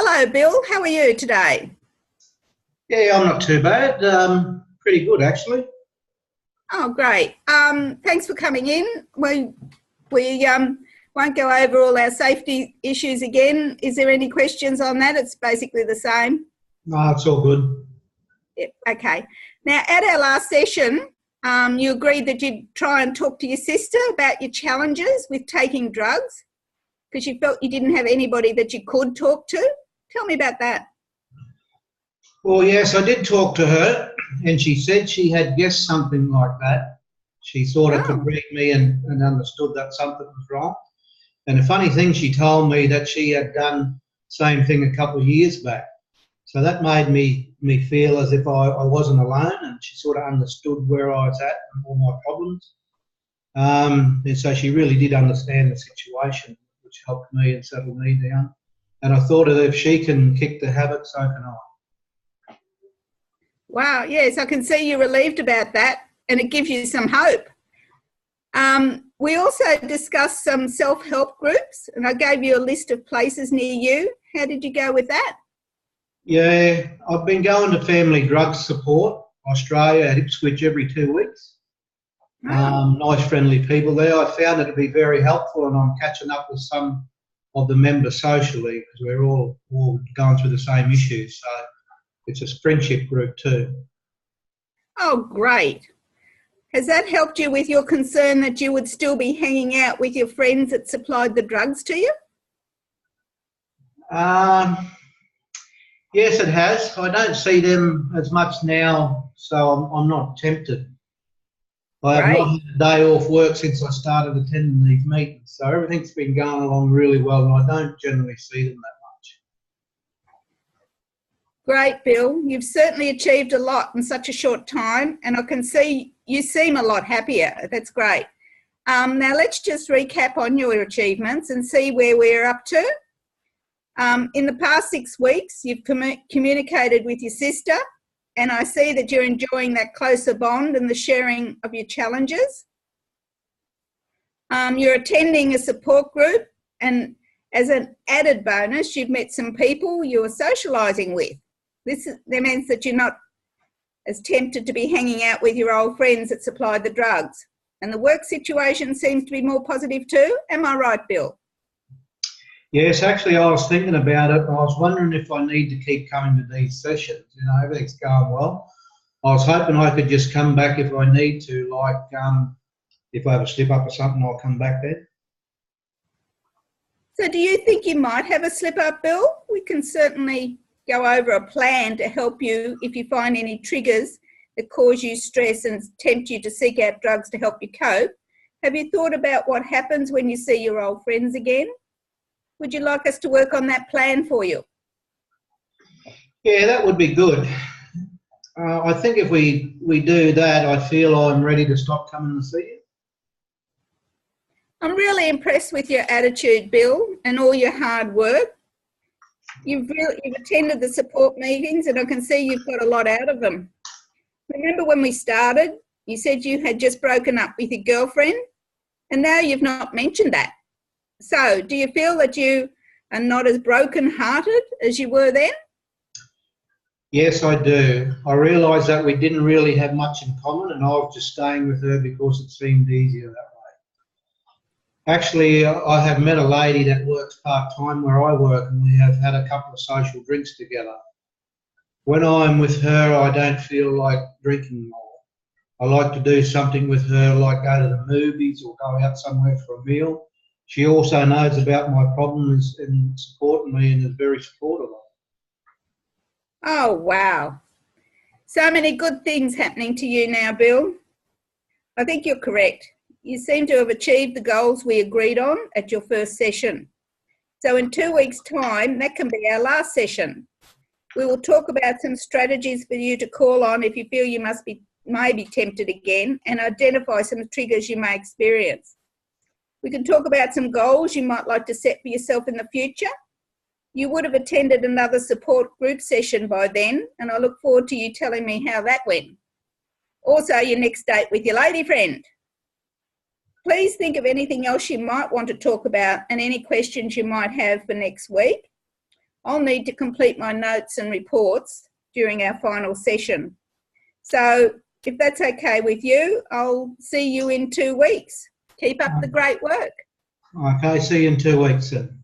Hello, Bill. How are you today? Yeah, I'm not too bad. Pretty good, actually. Oh, great. Thanks for coming in. We won't go over all our safety issues again. Is there any questions on that? It's basically the same. No, it's all good. Yep. Okay. Now, at our last session, you agreed that you'd try and talk to your sister about your challenges with taking drugs because you felt you didn't have anybody that you could talk to. Tell me about that. Well, yes, I did talk to her, and she said she had guessed something like that. She sort of could Oh, read me and understood that something was wrong. And the funny thing, she told me that she had done the same thing a couple of years back. So that made me feel as if I wasn't alone, and she sort of understood where I was at and all my problems. And so she really did understand the situation, which helped me and settled me down. And I thought that if she can kick the habit, so can I. wow. Yes, I can see you're relieved about that, and it gives you some hope. We also discussed some self-help groups, and I gave you a list of places near you. How did you go with that? Yeah, I've been going to Family Drug Support Australia at Ipswich every 2 weeks. Oh, Nice, friendly people there. I found it to be very helpful, and I'm catching up with some of the members socially because we're all going through the same issues. So it's a friendship group too. oh, great. Has that helped you with your concern that you would still be hanging out with your friends that supplied the drugs to you? Um, yes, it has. I don't see them as much now, so I'm not tempted. I have not Great. had a day off work since I started attending these meetings, so everything's been going along really well, and I don't generally see them that much. Great, Bill. You've certainly achieved a lot in such a short time, and I can see you seem a lot happier. That's great. Now, let's just recap on your achievements and see where we're up to. In the past 6 weeks, you've communicated with your sister, and I see that you're enjoying that closer bond and the sharing of your challenges. You're attending a support group, and as an added bonus, you've met some people you're socialising with. That means that you're not as tempted to be hanging out with your old friends that supplied the drugs. And the work situation seems to be more positive too. Am I right, Bill? Yes, actually, I was thinking about it. I was wondering if I need to keep coming to these sessions. You know, everything's going well. I was hoping I could just come back if I need to, like if I have a slip up or something, I'll come back then. So do you think you might have a slip up, Bill? We can certainly go over a plan to help you if you find any triggers that cause you stress and tempt you to seek out drugs to help you cope. Have you thought about what happens when you see your old friends again? Would you like us to work on that plan for you? Yeah, that would be good. I think if we do that, I feel I'm ready to stop coming to see you. I'm really impressed with your attitude, Bill, and all your hard work. You've attended the support meetings, and I can see you've got a lot out of them. Remember when we started, you said you had just broken up with your girlfriend, and now you've not mentioned that. So do you feel that you are not as broken-hearted as you were then? Yes, I do. I realise that we didn't really have much in common, and I was just staying with her because it seemed easier that way. Actually, I have met a lady that works part-time where I work, and we have had a couple of social drinks together. When I'm with her, I don't feel like drinking more. I like to do something with her, like go to the movies or go out somewhere for a meal. She also knows about my problems and supporting me and is very supportive of it. Oh, wow. So many good things happening to you now, Bill. I think you're correct. You seem to have achieved the goals we agreed on at your first session. So in 2 weeks' time, that can be our last session. We will talk about some strategies for you to call on if you feel you may be tempted again, and identify some triggers you may experience. We can talk about some goals you might like to set for yourself in the future. You would have attended another support group session by then, and I look forward to you telling me how that went. Also, your next date with your lady friend. Please think of anything else you might want to talk about and any questions you might have for next week. I'll need to complete my notes and reports during our final session. So if that's okay with you, I'll see you in 2 weeks. Keep up the great work. Okay, see you in 2 weeks then.